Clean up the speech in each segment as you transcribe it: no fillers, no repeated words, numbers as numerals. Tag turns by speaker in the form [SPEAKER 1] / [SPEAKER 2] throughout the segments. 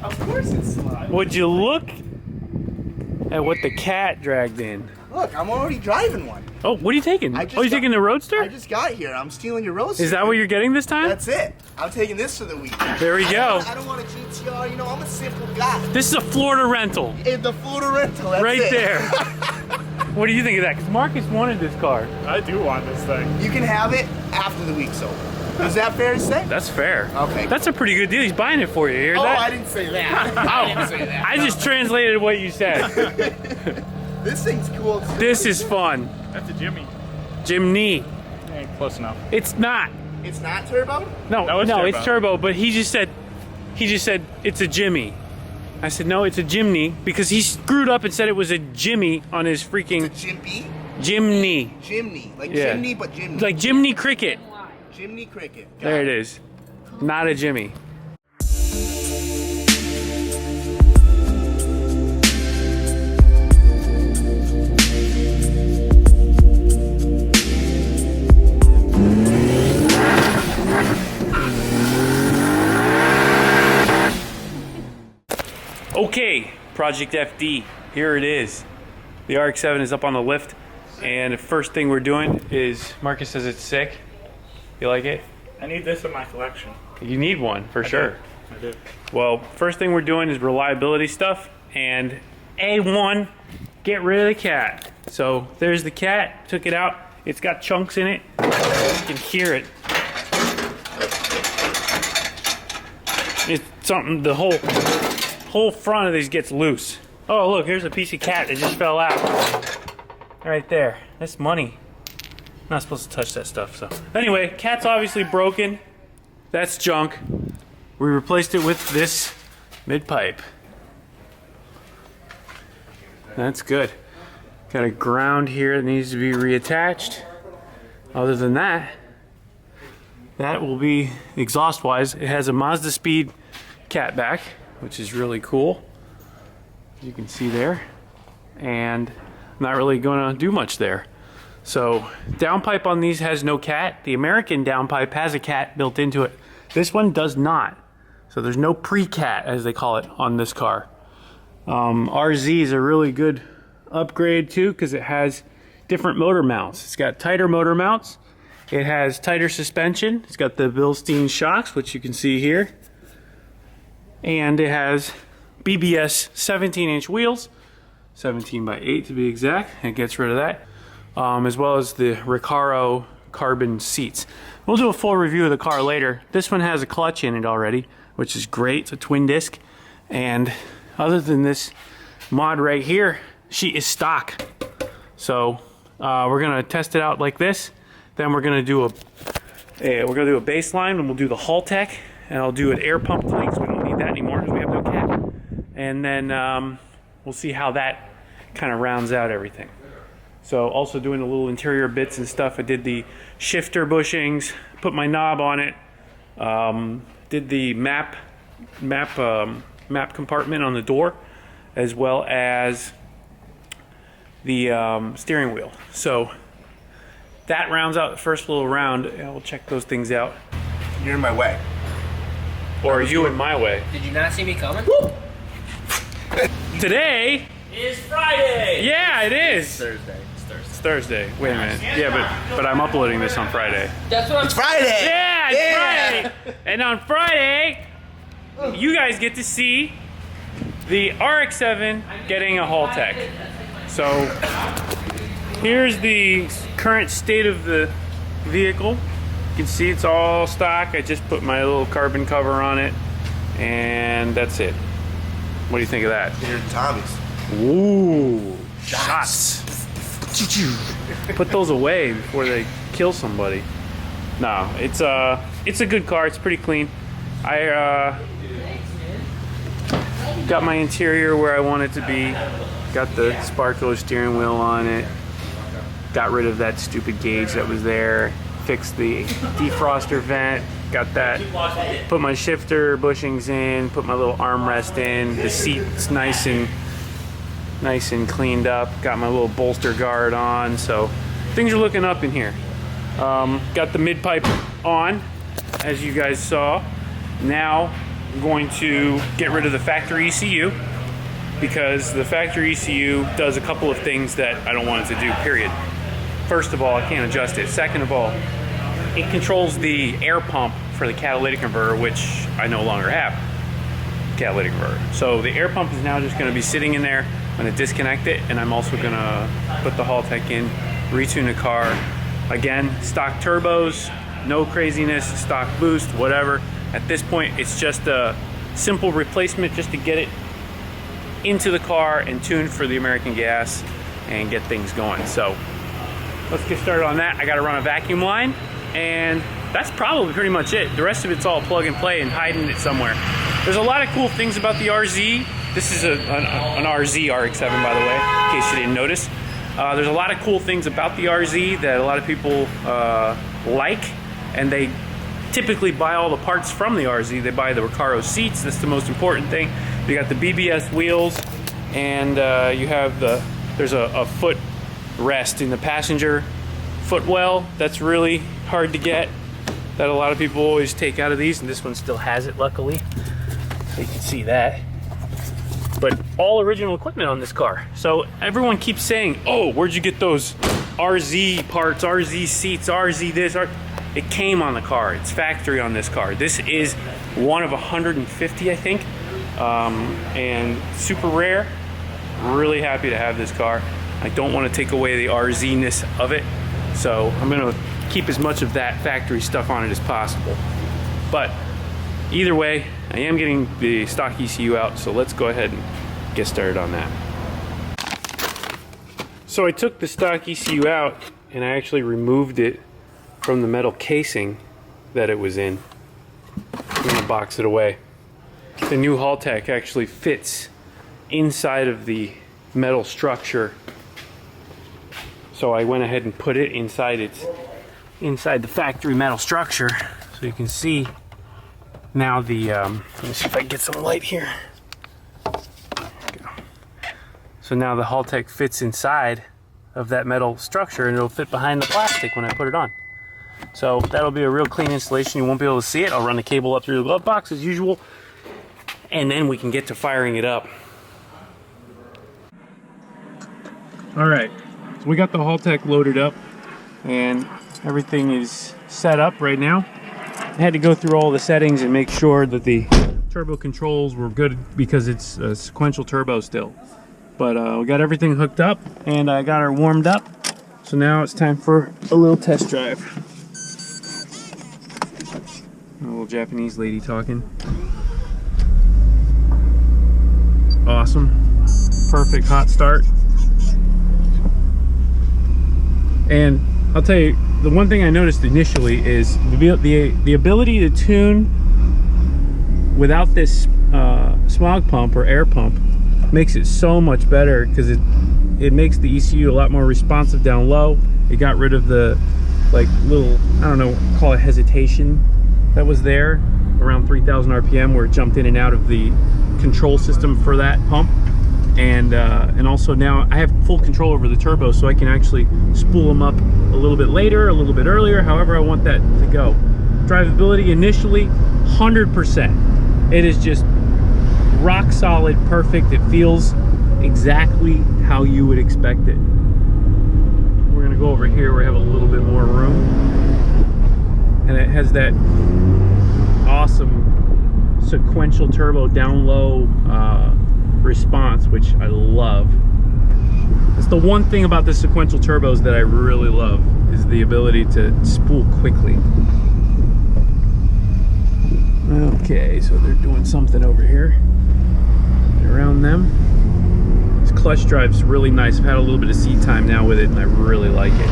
[SPEAKER 1] Of course it's slime.
[SPEAKER 2] Would you look at what the cat dragged in?
[SPEAKER 1] Look, I'm already driving one.
[SPEAKER 2] Oh, what are you taking? Oh, you're taking the Roadster?
[SPEAKER 1] I just got here. I'm stealing your Roadster.
[SPEAKER 2] Is that what you're getting this time?
[SPEAKER 1] That's it. I'm taking this for the weekend.
[SPEAKER 2] There we go.
[SPEAKER 1] I don't want a GTR. You know, I'm a simple guy.
[SPEAKER 2] This is a Florida rental.
[SPEAKER 1] The Florida rental. That's
[SPEAKER 2] Right
[SPEAKER 1] it.
[SPEAKER 2] there. What do you think of that? Because Marcus wanted this car.
[SPEAKER 3] I do want this thing.
[SPEAKER 1] You can have it after the week's over. Is that fair to say?
[SPEAKER 2] That's fair.
[SPEAKER 1] Okay.
[SPEAKER 2] That's a pretty good deal. He's buying it for you. Hear that?
[SPEAKER 1] I didn't say that. I didn't say that.
[SPEAKER 2] I just translated what you said.
[SPEAKER 1] This thing's cool too.
[SPEAKER 2] This is fun.
[SPEAKER 3] That's a Jimmy.
[SPEAKER 2] Jimny.
[SPEAKER 3] Ain't close enough.
[SPEAKER 2] It's not.
[SPEAKER 1] It's not turbo?
[SPEAKER 2] No, it's turbo. But he just said it's a Jimmy. I said no, it's a Jimny because he screwed up and said it was a Jimmy on his freaking
[SPEAKER 1] It's a Jimby?
[SPEAKER 2] Jimny.
[SPEAKER 1] Jimny. Like
[SPEAKER 2] Yeah.
[SPEAKER 1] Jimny, but Jimny.
[SPEAKER 2] Like Jimny Cricket.
[SPEAKER 1] Jimny Cricket. Got
[SPEAKER 2] There it is. Not a Jimmy. Okay, Project FD, here it is. The RX7 is up on the lift, and the first thing we're doing is, Marcus says it's sick. You like it?
[SPEAKER 3] I need this in my collection.
[SPEAKER 2] You need one, for sure.
[SPEAKER 3] I do.
[SPEAKER 2] Well, first thing we're doing is reliability stuff, and A1, get rid of the cat. So there's the cat, took it out. It's got chunks in it. You can hear it. It's something, the whole front of these gets loose. Oh, look, here's a piece of cat that just fell out. Right there. That's money. Not supposed to touch that stuff, so. Anyway, cat's obviously broken. That's junk. We replaced it with this mid-pipe. That's good. Got a ground here that needs to be reattached. Other than that, that will be exhaust-wise. It has a Mazda Speed catback, which is really cool, as you can see there, and not really going to do much there. So downpipe on these has no cat. The American downpipe has a cat built into it. This one does not. So there's no pre-cat, as they call it, on this car. RZ is a really good upgrade too, because it has different motor mounts. It's got tighter motor mounts. It has tighter suspension. It's got the Bilstein shocks, which you can see here. And it has BBS 17-inch wheels, 17 by 8 to be exact. It gets rid of that, as well as the Recaro carbon seats. We'll do a full review of the car later. This one has a clutch in it already, which is great. It's a twin disc. And other than this mod right here, she is stock. So we're gonna test it out like this. Then we're gonna do a baseline, and we'll do the Haltech, and I'll do an air pump tank, so we don't need that anymore because we have no cat. And then we'll see how that kind of rounds out everything. So also doing the little interior bits and stuff. I did the shifter bushings, put my knob on it, did the map compartment on the door, as well as the steering wheel. So that rounds out the first little round, and we'll check those things out.
[SPEAKER 1] You're in my way.
[SPEAKER 2] Or are you in my way?
[SPEAKER 4] Did you not see me coming?
[SPEAKER 2] Today
[SPEAKER 4] It's Friday!
[SPEAKER 2] Yeah, it is.
[SPEAKER 1] Thursday.
[SPEAKER 2] It's Thursday. Wait a minute. Yeah, but I'm uploading this on Friday.
[SPEAKER 4] That's what I'm
[SPEAKER 1] Friday!
[SPEAKER 2] Yeah, it's Friday. And on Friday, you guys get to see the RX7 getting a Haltech. So here's the current state of the vehicle. You can see it's all stock. I just put my little carbon cover on it, and that's it. What do you think of that?
[SPEAKER 1] Here, Tommy's.
[SPEAKER 2] Ooh, shots. Put those away before they kill somebody. No, it's a good car. It's pretty clean. I got my interior where I want it to be. Got the Sparko steering wheel on it. Got rid of that stupid gauge that was there. Fixed the defroster vent. Got that. Put my shifter bushings in. Put my little armrest in. The seat's nice and cleaned up. Got my little bolster guard on. So things are looking up in here. Got the mid pipe on, as you guys saw. Now I'm going to get rid of the factory ECU because the factory ECU does a couple of things that I don't want it to do, period. First of all, I can't adjust it. Second of all, it controls the air pump for the catalytic converter, which I no longer have catalytic converter. So the air pump is now just going to be sitting in there. I'm going to disconnect it, and I'm also going to put the Haltech in, retune the car. Again, stock turbos, no craziness, stock boost, whatever. At this point, it's just a simple replacement just to get it into the car and tuned for the American gas and get things going. So let's get started on that. I got to run a vacuum line, and that's probably pretty much it. The rest of it's all plug and play and hiding it somewhere. There's a lot of cool things about the RZ. This is an RZ RX7, by the way, in case you didn't notice. There's a lot of cool things about the RZ that a lot of people like, and they typically buy all the parts from the RZ. They buy the Recaro seats. That's the most important thing. You got the BBS wheels, and you have there's a foot rest in the passenger footwell. That's really hard to get. That a lot of people always take out of these, and this one still has it, luckily. So you can see that. But all original equipment on this car. So everyone keeps saying, oh, where'd you get those RZ parts, RZ seats, RZ this, It came on the car. It's factory on this car. This is one of 150, I think, and super rare. Really happy to have this car. I don't want to take away the RZ-ness of it, so I'm going to keep as much of that factory stuff on it as possible. But either way, I am getting the stock ECU out, so let's go ahead and get started on that. So I took the stock ECU out, and I actually removed it from the metal casing that it was in. I'm gonna box it away. The new Haltech actually fits inside of the metal structure, so I went ahead and put it inside the factory metal structure, so you can see now the let me see if I can get some light here. So now the Haltech fits inside of that metal structure, and it'll fit behind the plastic when I put it on. So that'll be a real clean installation. You won't be able to see it. I'll run the cable up through the glove box as usual, and then we can get to firing it up. All right, so we got the Haltech loaded up, and everything is set up right now. I had to go through all the settings and make sure that the turbo controls were good because it's a sequential turbo still. But we got everything hooked up, and I got her warmed up. So now it's time for a little test drive. A little Japanese lady talking. Awesome. Perfect hot start. And I'll tell you, the one thing I noticed initially is the ability to tune without this smog pump or air pump makes it so much better, because it makes the ECU a lot more responsive down low. It got rid of the like little, I don't know, call it hesitation that was there around 3,000 RPM where it jumped in and out of the control system for that pump. And also now I have full control over the turbo, so I can actually spool them up a little bit later, a little bit earlier, however I want that to go. Drivability initially, 100%. It is just rock solid, perfect. It feels exactly how you would expect it. We're gonna go over here where we have a little bit more room, and it has that awesome sequential turbo down low response, which I love. That's the one thing about the sequential turbos that I really love, is the ability to spool quickly. Okay, so they're doing something over here around them. This clutch drive's really nice. I've had a little bit of seat time now with it, and I really like it.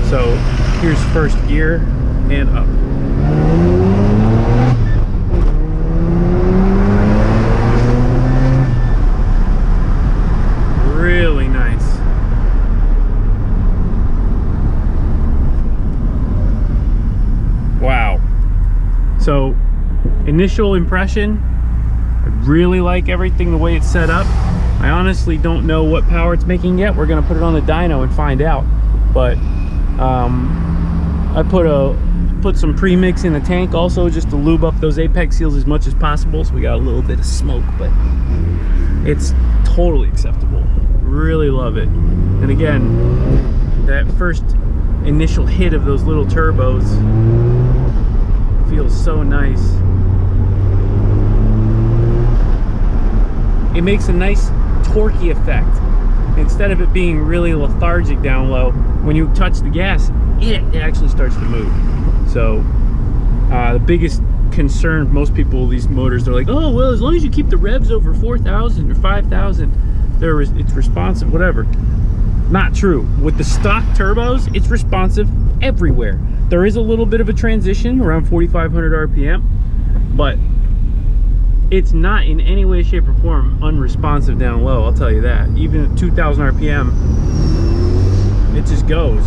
[SPEAKER 2] So here's first gear and up. Really nice. Wow. So initial impression, I really like everything the way it's set up. I honestly don't know what power it's making yet. We're gonna put it on the dyno and find out. But I put a put some premix in the tank also, just to lube up those apex seals as much as possible. So we got a little bit of smoke, but it's totally acceptable. Really love it. And again, that first initial hit of those little turbos feels so nice. It makes a nice torquey effect. Instead of it being really lethargic down low, when you touch the gas, it actually starts to move. So the biggest concern most people with these motors, they're like, oh well, as long as you keep the revs over 4,000 or 5,000, it's responsive, whatever. Not true. With the stock turbos, it's responsive everywhere. There is a little bit of a transition around 4,500 RPM, but it's not in any way, shape, or form unresponsive down low, I'll tell you that. Even at 2,000 RPM, it just goes.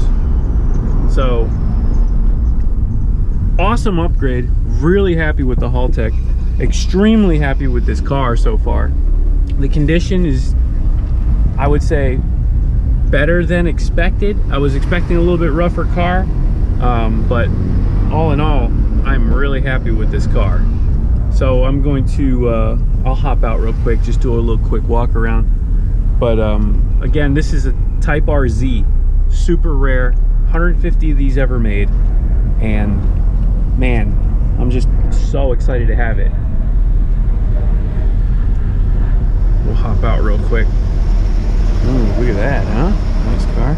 [SPEAKER 2] So, awesome upgrade. Really happy with the Haltech. Extremely happy with this car so far. The condition is, I would say, better than expected. I was expecting a little bit rougher car, but all in all, I'm really happy with this car. So I'm going to, I'll hop out real quick, just do a little quick walk around. But again, this is a Type RZ, super rare, 150 of these ever made. And man, I'm just so excited to have it. We'll hop out real quick. Ooh, look at that, huh? Nice car.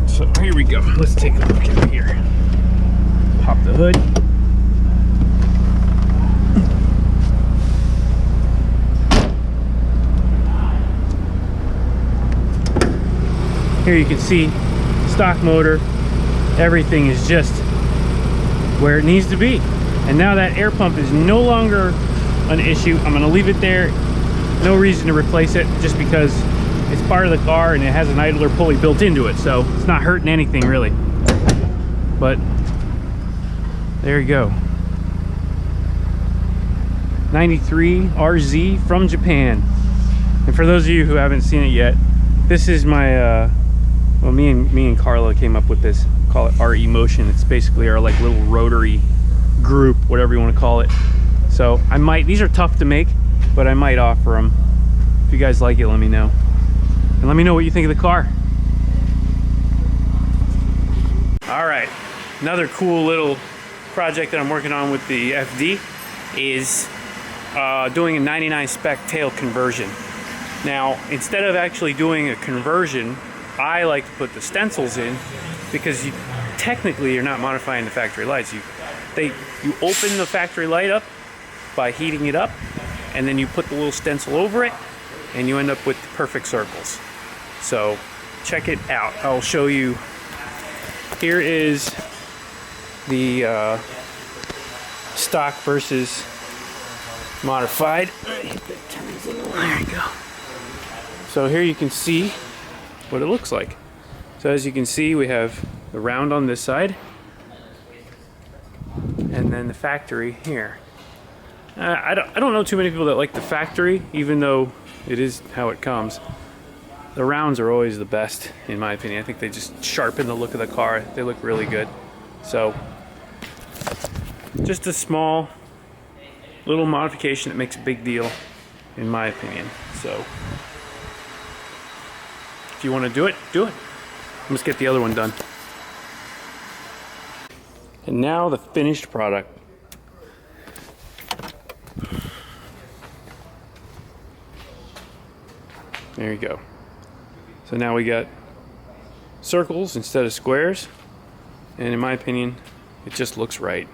[SPEAKER 2] So here we go. Let's take a look in here. Pop the hood. Here you can see stock motor. Everything is just where it needs to be. And now that air pump is no longer an issue. I'm gonna leave it there. No reason to replace it, just because it's part of the car and it has an idler pulley built into it, so it's not hurting anything really. But there you go. 93 RZ from Japan. And for those of you who haven't seen it yet, this is my well, me and Carla came up with this. Call it RE Motion. It's basically our like little rotary group, whatever you want to call it. So I might, these are tough to make, but I might offer them. If you guys like it, let me know. And let me know what you think of the car. All right, another cool little project that I'm working on with the FD is doing a 99 spec tail conversion. Now, instead of actually doing a conversion, I like to put the stencils in, because technically you're not modifying the factory lights. You open the factory light up by heating it up, and then you put the little stencil over it, and you end up with perfect circles. So check it out. I'll show you. Here is the stock versus modified. There you go. So here you can see what it looks like. So as you can see, we have the round on this side, and then the factory here. I don't know too many people that like the factory, even though it is how it comes. The rounds are always the best, in my opinion. I think they just sharpen the look of the car. They look really good. So, just a small little modification that makes a big deal, in my opinion. So, if you want to do it, do it. Let's get the other one done. And now the finished product. There you go. So now we got circles instead of squares, and in my opinion, it just looks right.